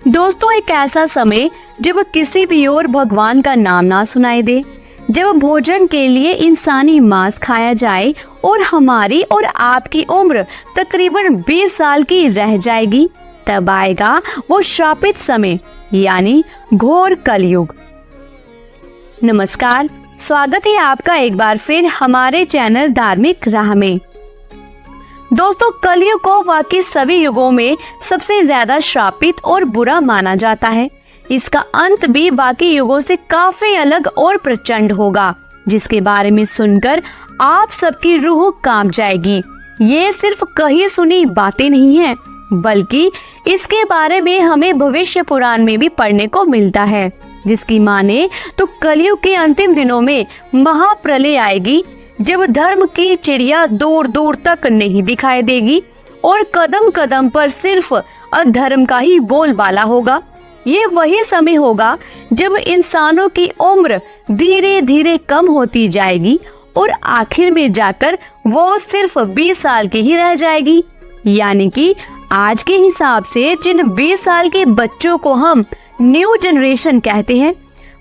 दोस्तों, एक ऐसा समय जब किसी भी ओर भगवान का नाम ना सुनाई दे, जब भोजन के लिए इंसानी मांस खाया जाए और हमारी और आपकी उम्र तकरीबन 20 साल की रह जाएगी, तब आएगा वो श्रापित समय, यानी घोर कलयुग। नमस्कार, स्वागत है आपका एक बार फिर हमारे चैनल धार्मिक राह में। दोस्तों, कलयुग को वाकई सभी युगों में सबसे ज्यादा श्रापित और बुरा माना जाता है। इसका अंत भी बाकी युगों से काफी अलग और प्रचंड होगा, जिसके बारे में सुनकर आप सबकी रूह कांप जाएगी। ये सिर्फ कही सुनी बातें नहीं है, बल्कि इसके बारे में हमें भविष्य पुराण में भी पढ़ने को मिलता है, जिसकी माने तो कलयुग के अंतिम दिनों में महाप्रलय आएगी, जब धर्म की चिड़िया दूर दूर तक नहीं दिखाई देगी और कदम कदम पर सिर्फ अधर्म का ही बोलबाला होगा। ये वही समय होगा जब इंसानों की उम्र धीरे धीरे कम होती जाएगी और आखिर में जाकर वो सिर्फ 20 साल की ही रह जाएगी। यानी कि आज के हिसाब से जिन 20 साल के बच्चों को हम न्यू जनरेशन कहते हैं,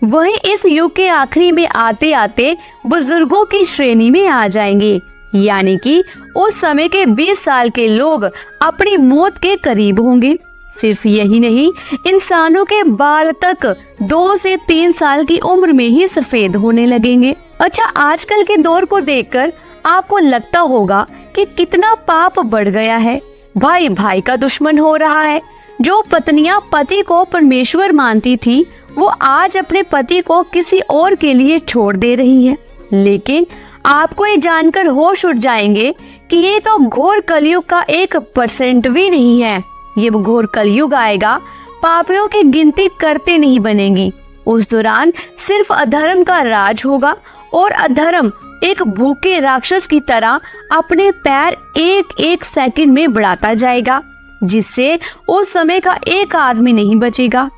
वही इस युग के आखिरी में आते आते बुजुर्गों की श्रेणी में आ जाएंगे। यानी कि उस समय के 20 साल के लोग अपनी मौत के करीब होंगे। सिर्फ यही नहीं, इंसानों के बाल तक 2 से 3 साल की उम्र में ही सफेद होने लगेंगे। अच्छा, आजकल के दौर को देखकर आपको लगता होगा कि कितना पाप बढ़ गया है। भाई भाई का दुश्मन हो रहा है। जो पत्नियां पति को परमेश्वर मानती थी, वो आज अपने पति को किसी और के लिए छोड़ दे रही हैं। लेकिन आपको ये जानकर होश उड़ जाएंगे कि ये तो घोर कलयुग का 1% भी नहीं है। ये घोर कलयुग आएगा, पापियों की गिनती करते नहीं बनेगी। उस दौरान सिर्फ अधर्म का राज होगा और अधर्म एक भूखे राक्षस की तरह अपने पैर एक एक सेकंड में बढ़ाता जाएगा, जिससे उस समय का एक आदमी नहीं बचेगा।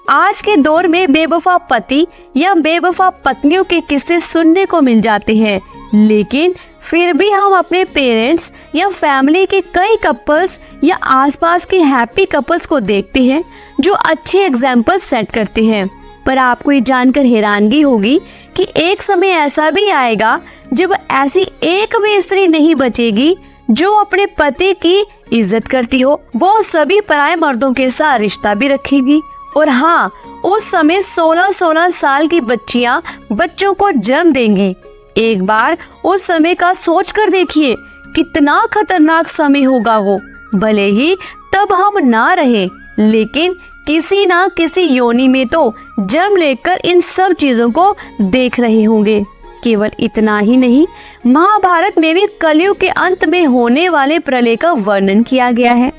आज के दौर में बेवफा पति या बेवफा पत्नियों के किस्से सुनने को मिल जाते हैं, लेकिन फिर भी हम अपने पेरेंट्स या फैमिली के कई कपल्स या आसपास के हैप्पी कपल्स को देखते हैं जो अच्छे एग्जाम्पल सेट करते हैं। पर आपको ये जानकर हैरानगी होगी कि एक समय ऐसा भी आएगा जब ऐसी एक भी स्त्री नहीं बचेगी जो अपने पति की इज्जत करती हो। वो सभी पराये मर्दों के साथ रिश्ता भी रखेगी। और हाँ, उस समय 16-16 साल की बच्चियां बच्चों को जन्म देंगी। एक बार उस समय का सोच कर देखिए, कितना खतरनाक समय होगा वो। भले ही तब हम ना रहे, लेकिन किसी ना किसी योनि में तो जन्म लेकर इन सब चीजों को देख रहे होंगे। केवल इतना ही नहीं, महाभारत में भी कलयुग के अंत में होने वाले प्रलय का वर्णन किया गया है।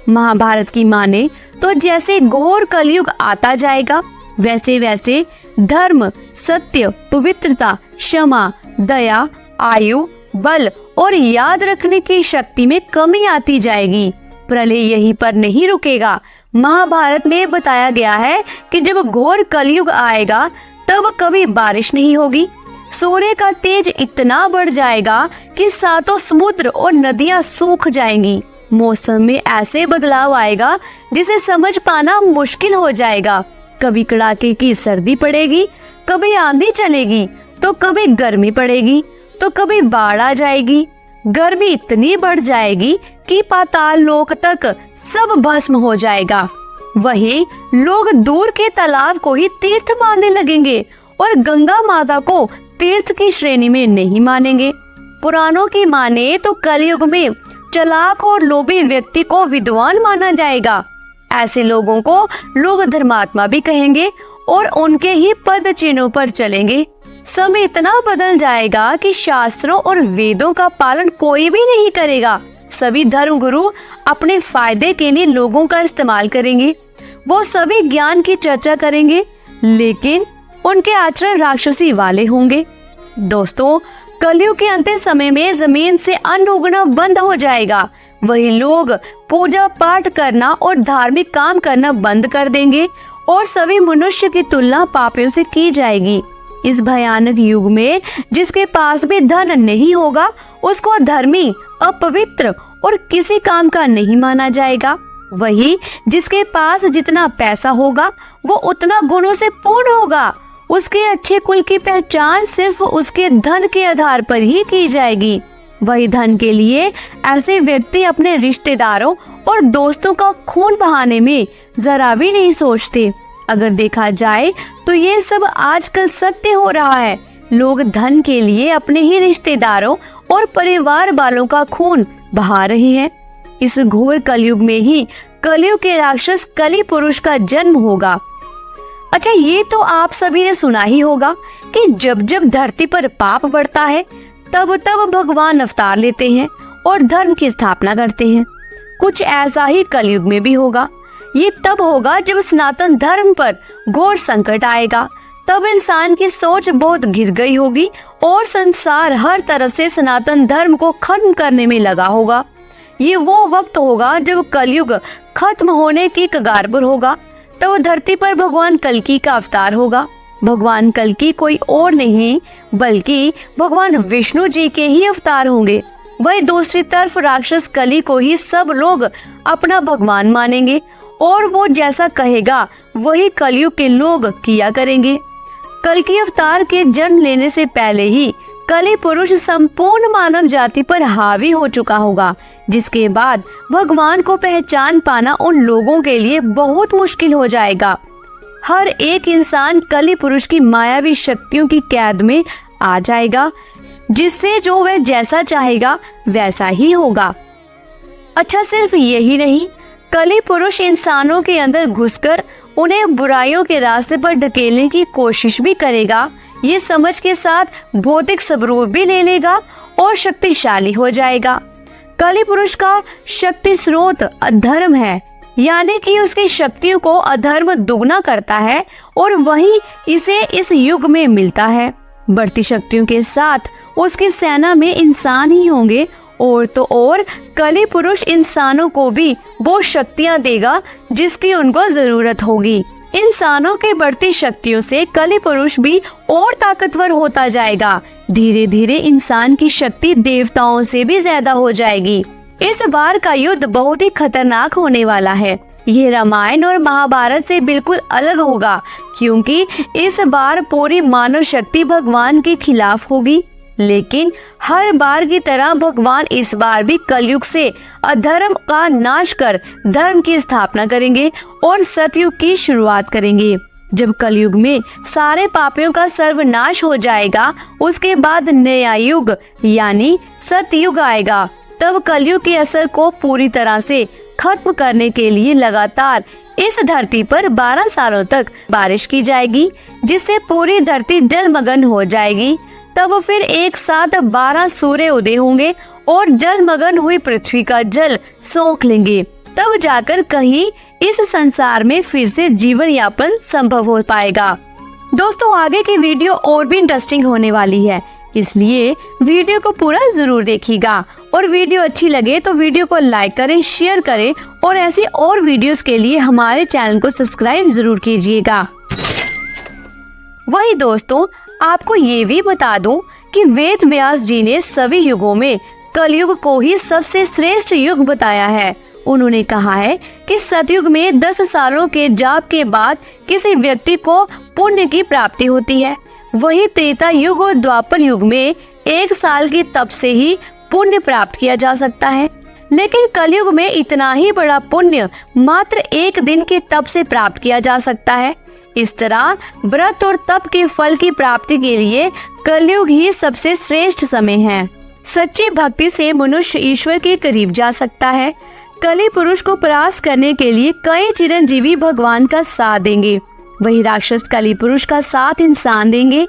महाभारत की माने तो जैसे घोर कलयुग आता जाएगा, वैसे वैसे धर्म, सत्य, पवित्रता, क्षमा, दया, आयु, बल और याद रखने की शक्ति में कमी आती जाएगी। प्रलय यहीं पर नहीं रुकेगा। महाभारत में बताया गया है कि जब घोर कलयुग आएगा, तब कभी बारिश नहीं होगी। सूर्य का तेज इतना बढ़ जाएगा कि 7 समुद्र और नदियां सूख जाएंगी। मौसम में ऐसे बदलाव आएगा जिसे समझ पाना मुश्किल हो जाएगा। कभी कड़ाके की सर्दी पड़ेगी, कभी आंधी चलेगी, तो कभी गर्मी पड़ेगी, तो कभी बाढ़ आ जाएगी। गर्मी इतनी बढ़ जाएगी कि पाताल लोक तक सब भस्म हो जाएगा। वहीं लोग दूर के तालाब को ही तीर्थ मानने लगेंगे और गंगा माता को तीर्थ की श्रेणी में नहीं मानेंगे। पुराणों की माने तो कलयुग में चालाक और लोभी व्यक्ति को विद्वान माना जाएगा। ऐसे लोगों को लोग धर्मात्मा भी कहेंगे और उनके ही पद चिन्हों पर चलेंगे। समय इतना बदल जाएगा कि शास्त्रों और वेदों का पालन कोई भी नहीं करेगा। सभी धर्म गुरु अपने फायदे के लिए लोगों का इस्तेमाल करेंगे। वो सभी ज्ञान की चर्चा करेंगे, लेकिन उनके आचरण राक्षसी वाले होंगे। दोस्तों, कलयुग के अंतिम समय में जमीन से अन्न उगना बंद हो जाएगा। वही लोग पूजा पाठ करना और धार्मिक काम करना बंद कर देंगे और सभी मनुष्य की तुलना पापियों से की जाएगी। इस भयानक युग में जिसके पास भी धन नहीं होगा, उसको धर्मी, अपवित्र और किसी काम का नहीं माना जाएगा। वही जिसके पास जितना पैसा होगा वो उतना गुणों से पूर्ण होगा। उसके अच्छे कुल की पहचान सिर्फ उसके धन के आधार पर ही की जाएगी। वही धन के लिए ऐसे व्यक्ति अपने रिश्तेदारों और दोस्तों का खून बहाने में जरा भी नहीं सोचते। अगर देखा जाए तो ये सब आजकल सत्य हो रहा है। लोग धन के लिए अपने ही रिश्तेदारों और परिवार वालों का खून बहा रहे हैं। इस घोर कलयुग में ही कलयुग के राक्षस कली पुरुष का जन्म होगा। अच्छा, ये तो आप सभी ने सुना ही होगा कि जब जब धरती पर पाप बढ़ता है तब तब भगवान अवतार लेते हैं और धर्म की स्थापना करते हैं। कुछ ऐसा ही कलयुग में भी होगा। ये तब होगा जब सनातन धर्म पर घोर संकट आएगा। तब इंसान की सोच बहुत गिर गई होगी और संसार हर तरफ से सनातन धर्म को खत्म करने में लगा होगा। ये वो वक्त होगा जब कलयुग खत्म होने की कगार पर होगा। तब धरती पर भगवान कल्कि का अवतार होगा। भगवान कल्कि कोई और नहीं बल्कि भगवान विष्णु जी के ही अवतार होंगे। वही दूसरी तरफ राक्षस कली को ही सब लोग अपना भगवान मानेंगे और वो जैसा कहेगा वही कलयुग के लोग किया करेंगे। कल्कि अवतार के जन्म लेने से पहले ही कली पुरुष संपूर्ण मानव जाति पर हावी हो चुका होगा, जिसके बाद भगवान को पहचान पाना उन लोगों के लिए बहुत मुश्किल हो जाएगा। हर एक इंसान कली पुरुष की मायावी शक्तियों की कैद में आ जाएगा, जिससे जो वह जैसा चाहेगा वैसा ही होगा। अच्छा, सिर्फ यही नहीं, कली पुरुष इंसानों के अंदर घुसकर उन्हें बुराइयों के रास्ते पर ढकेलने की कोशिश भी करेगा। ये समझ के साथ भौतिक स्वरूप भी ले लेगा और शक्तिशाली हो जाएगा। कली पुरुष का शक्ति स्रोत अधर्म है, यानी कि उसकी शक्तियों को अधर्म दुगना करता है और वही इसे इस युग में मिलता है। बढ़ती शक्तियों के साथ उसकी सेना में इंसान ही होंगे और तो और कली पुरुष इंसानों को भी वो शक्तियां देगा जिसकी उनको जरूरत होगी। इंसानों के बढ़ती शक्तियों से कली पुरुष भी और ताकतवर होता जाएगा। धीरे धीरे इंसान की शक्ति देवताओं से भी ज्यादा हो जाएगी। इस बार का युद्ध बहुत ही खतरनाक होने वाला है। ये रामायण और महाभारत से बिल्कुल अलग होगा, क्योंकि इस बार पूरी मानव शक्ति भगवान के खिलाफ होगी। लेकिन हर बार की तरह भगवान इस बार भी कलयुग से अधर्म का नाश कर धर्म की स्थापना करेंगे और सतयुग की शुरुआत करेंगे। जब कलयुग में सारे पापियों का सर्वनाश हो जाएगा, उसके बाद नया युग यानी सतयुग आएगा। तब कलयुग के असर को पूरी तरह से खत्म करने के लिए लगातार इस धरती पर 12 सालों तक बारिश की जाएगी, जिससे पूरी धरती जलमग्न हो जाएगी। तब फिर एक साथ 12 सूर्य उदय होंगे और जलमग्न हुई पृथ्वी का जल सोख लेंगे। तब जाकर कहीं इस संसार में फिर से जीवन यापन संभव हो पाएगा। दोस्तों, आगे की वीडियो और भी इंटरेस्टिंग होने वाली है, इसलिए वीडियो को पूरा जरूर देखिएगा। और वीडियो अच्छी लगे तो वीडियो को लाइक करें, शेयर करें और ऐसी और वीडियोस के लिए हमारे चैनल को सब्सक्राइब जरूर कीजिएगा। वही दोस्तों, आपको ये भी बता दूं कि वेद व्यास जी ने सभी युगों में कलयुग को ही सबसे श्रेष्ठ युग बताया है। उन्होंने कहा है कि सतयुग में 10 सालों के जाप के बाद किसी व्यक्ति को पुण्य की प्राप्ति होती है। वही त्रेता युग और द्वापर युग में 1 साल की तप से ही पुण्य प्राप्त किया जा सकता है। लेकिन कलयुग में इतना ही बड़ा पुण्य मात्र 1 दिन के तप से प्राप्त किया जा सकता है। इस तरह व्रत और तप के फल की प्राप्ति के लिए कलयुग ही सबसे श्रेष्ठ समय है। सच्ची भक्ति से मनुष्य ईश्वर के करीब जा सकता है। कली पुरुष को परास्त करने के लिए कई चिरंजीवी भगवान का साथ देंगे। वही राक्षस कली पुरुष का साथ इंसान देंगे।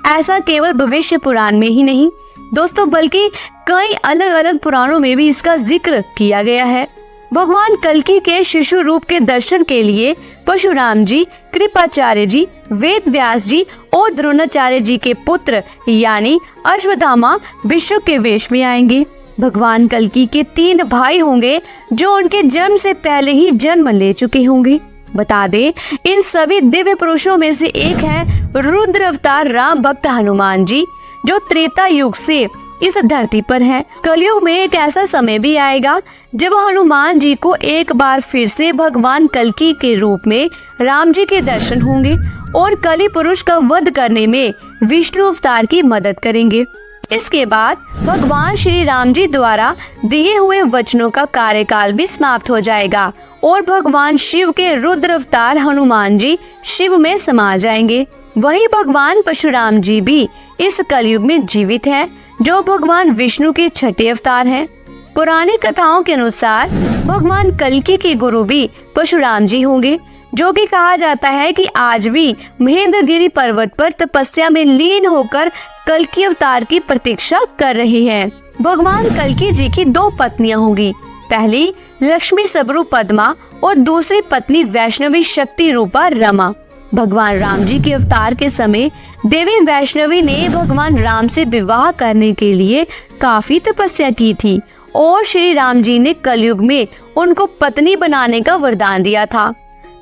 ऐसा केवल भविष्य पुराण में ही नहीं दोस्तों, बल्कि कई अलग अलग पुराणों में भी इसका जिक्र किया गया है। भगवान कल्कि के शिशु रूप के दर्शन के लिए परशुराम जी, कृपाचार्य जी, वेद व्यास जी और द्रोणाचार्य जी के पुत्र यानी अश्वत्थामा विष्णु के वेश में आएंगे। भगवान कल्कि के 3 भाई होंगे जो उनके जन्म से पहले ही जन्म ले चुके होंगे। बता दें, इन सभी दिव्य पुरुषों में से एक है रुद्र अवतार राम भक्त हनुमान जी, जो त्रेता युग से इस धरती पर है। कलयुग में एक ऐसा समय भी आएगा जब हनुमान जी को एक बार फिर से भगवान कल्कि के रूप में राम जी के दर्शन होंगे और कली पुरुष का वध करने में विष्णु अवतार की मदद करेंगे। इसके बाद भगवान श्री राम जी द्वारा दिए हुए वचनों का कार्यकाल भी समाप्त हो जाएगा और भगवान शिव के रुद्र अवतार हनुमान जी शिव में समा जाएंगे। वही भगवान परशुराम जी भी इस कलयुग में जीवित हैं, जो भगवान विष्णु के छठे अवतार हैं। पुरानी कथाओं के अनुसार भगवान कल्कि के गुरु भी परशुराम जी होंगे, जो कि कहा जाता है कि आज भी महेंद्रगिरी पर्वत पर तपस्या में लीन होकर कल्कि अवतार की प्रतीक्षा कर रहे हैं। भगवान कल्कि जी की 2 पत्नियां होंगी। पहली लक्ष्मी सबरू पद्मा और दूसरी पत्नी वैष्णवी शक्ति रूपा रमा। भगवान राम जी के अवतार के समय देवी वैष्णवी ने भगवान राम से विवाह करने के लिए काफी तपस्या की थी और श्री राम जी ने कलयुग में उनको पत्नी बनाने का वरदान दिया था।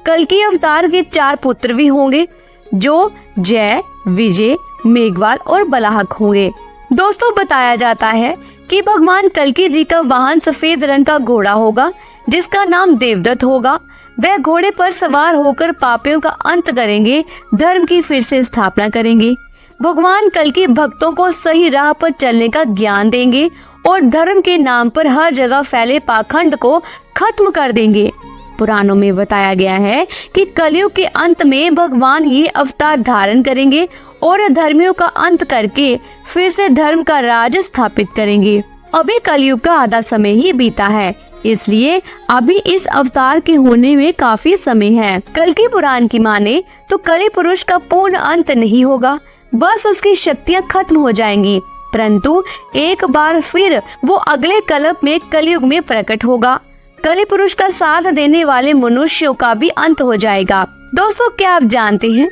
कल्कि अवतार के 4 पुत्र भी होंगे, जो जय, विजय, मेघवाल और बलाहक होंगे। दोस्तों, बताया जाता है कि भगवान कल्कि जी का वाहन सफेद रंग का घोड़ा होगा, जिसका नाम देवदत्त होगा। वह घोड़े पर सवार होकर पापियों का अंत करेंगे, धर्म की फिर से स्थापना करेंगे। भगवान कल्कि भक्तों को सही राह पर चलने का ज्ञान देंगे और धर्म के नाम पर हर जगह फैले पाखंड को खत्म कर देंगे। पुराणों में बताया गया है कि कलयुग के अंत में भगवान ये अवतार धारण करेंगे और धर्मियों का अंत करके फिर से धर्म का राज स्थापित करेंगे। अभी कलयुग का आधा समय ही बीता है, इसलिए अभी इस अवतार के होने में काफी समय है। कल्कि पुराण की माने तो कली पुरुष का पूर्ण अंत नहीं होगा, बस उसकी शक्तियाँ खत्म हो जाएंगी, परंतु एक बार फिर वो अगले कल्प में कलयुग में प्रकट होगा। कली पुरुष का साथ देने वाले मनुष्यों का भी अंत हो जाएगा। दोस्तों, क्या आप जानते हैं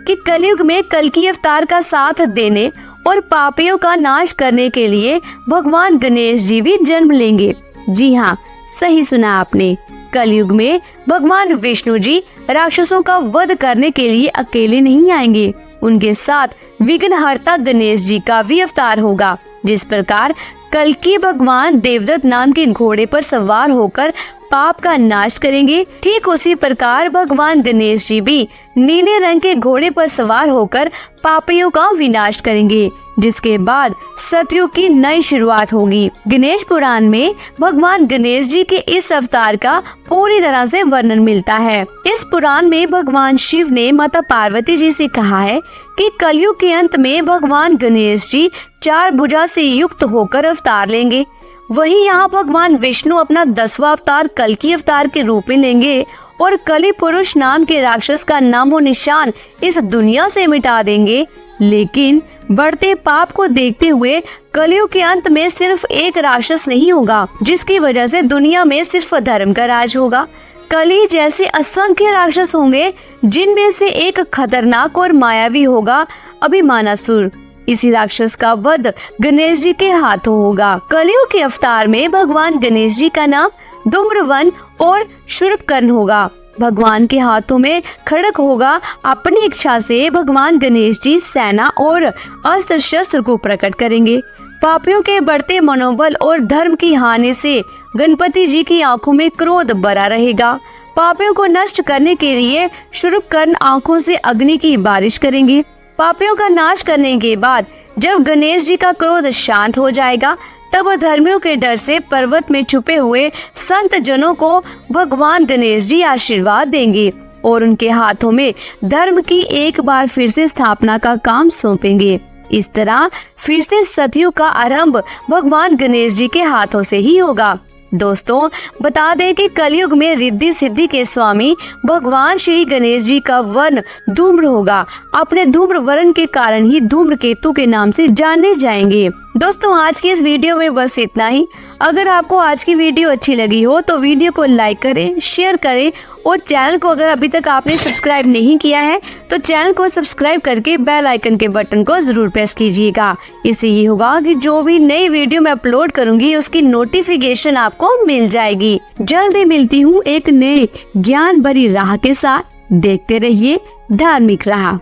कि कलयुग में कल्कि अवतार का साथ देने और पापियों का नाश करने के लिए भगवान गणेश जी भी जन्म लेंगे। जी हाँ, सही सुना आपने। कलयुग में भगवान विष्णु जी राक्षसों का वध करने के लिए अकेले नहीं आएंगे, उनके साथ विघ्नहर्ता गणेश जी का भी अवतार होगा। जिस प्रकार कल्कि भगवान देवदत्त नाम के घोड़े पर सवार होकर पाप का नाश करेंगे, ठीक उसी प्रकार भगवान गणेश जी भी नीले रंग के घोड़े पर सवार होकर पापियों का विनाश करेंगे, जिसके बाद सतयुग की नई शुरुआत होगी। गणेश पुराण में भगवान गणेश जी के इस अवतार का पूरी तरह से वर्णन मिलता है। इस पुराण में भगवान शिव ने माता पार्वती जी से कहा है कि कलयुग के अंत में भगवान गणेश जी 4 भुजा से युक्त होकर अवतार लेंगे। वहीं यहाँ भगवान विष्णु अपना 10वां अवतार कल्कि अवतार के रूप में लेंगे और कली पुरुष नाम के राक्षस का नामो निशान इस दुनिया से मिटा देंगे। लेकिन बढ़ते पाप को देखते हुए कलयुग के अंत में सिर्फ एक राक्षस नहीं होगा, जिसकी वजह से दुनिया में सिर्फ धर्म का राज होगा। कली जैसे असंख्य राक्षस होंगे, जिनमें से एक खतरनाक और मायावी होगा, अभिमानासुर। इसी राक्षस का वध गणेश जी के हाथों होगा। कलयुग के अवतार में भगवान गणेश जी का नाम धूम्रवन और शूर्पकर्ण होगा। भगवान के हाथों में खड्ग होगा। अपनी इच्छा से भगवान गणेश जी सेना और अस्त्र शस्त्र को प्रकट करेंगे। पापियों के बढ़ते मनोबल और धर्म की हानि से गणपति जी की आंखों में क्रोध भरा रहेगा। पापियों को नष्ट करने के लिए शूर्पकर्ण आंखों से अग्नि की बारिश करेंगे। पापियों का नाश करने के बाद जब गणेश जी का क्रोध शांत हो जाएगा, तब धर्मियों के डर से पर्वत में छुपे हुए संत जनों को भगवान गणेश जी आशीर्वाद देंगे और उनके हाथों में धर्म की एक बार फिर से स्थापना का काम सौंपेंगे। इस तरह फिर से सतयुग का आरंभ भगवान गणेश जी के हाथों से ही होगा। दोस्तों, बता दें कि कलयुग में रिद्धि सिद्धि के स्वामी भगवान श्री गणेश जी का वर्ण धूम्र होगा। अपने धूम्र वर्ण के कारण ही धूम्रकेतु के नाम से जाने जाएंगे। दोस्तों, आज की इस वीडियो में बस इतना ही। अगर आपको आज की वीडियो अच्छी लगी हो तो वीडियो को लाइक करें, शेयर करें और चैनल को अगर अभी तक आपने सब्सक्राइब नहीं किया है तो चैनल को सब्सक्राइब करके बेल आइकन के बटन को जरूर प्रेस कीजिएगा। इससे ये होगा कि जो भी नई वीडियो मैं अपलोड करूंगी उसकी नोटिफिकेशन आपको मिल जाएगी। जल्दी मिलती हूँ एक नए ज्ञान भरी राह के साथ। देखते रहिए धार्मिक राह।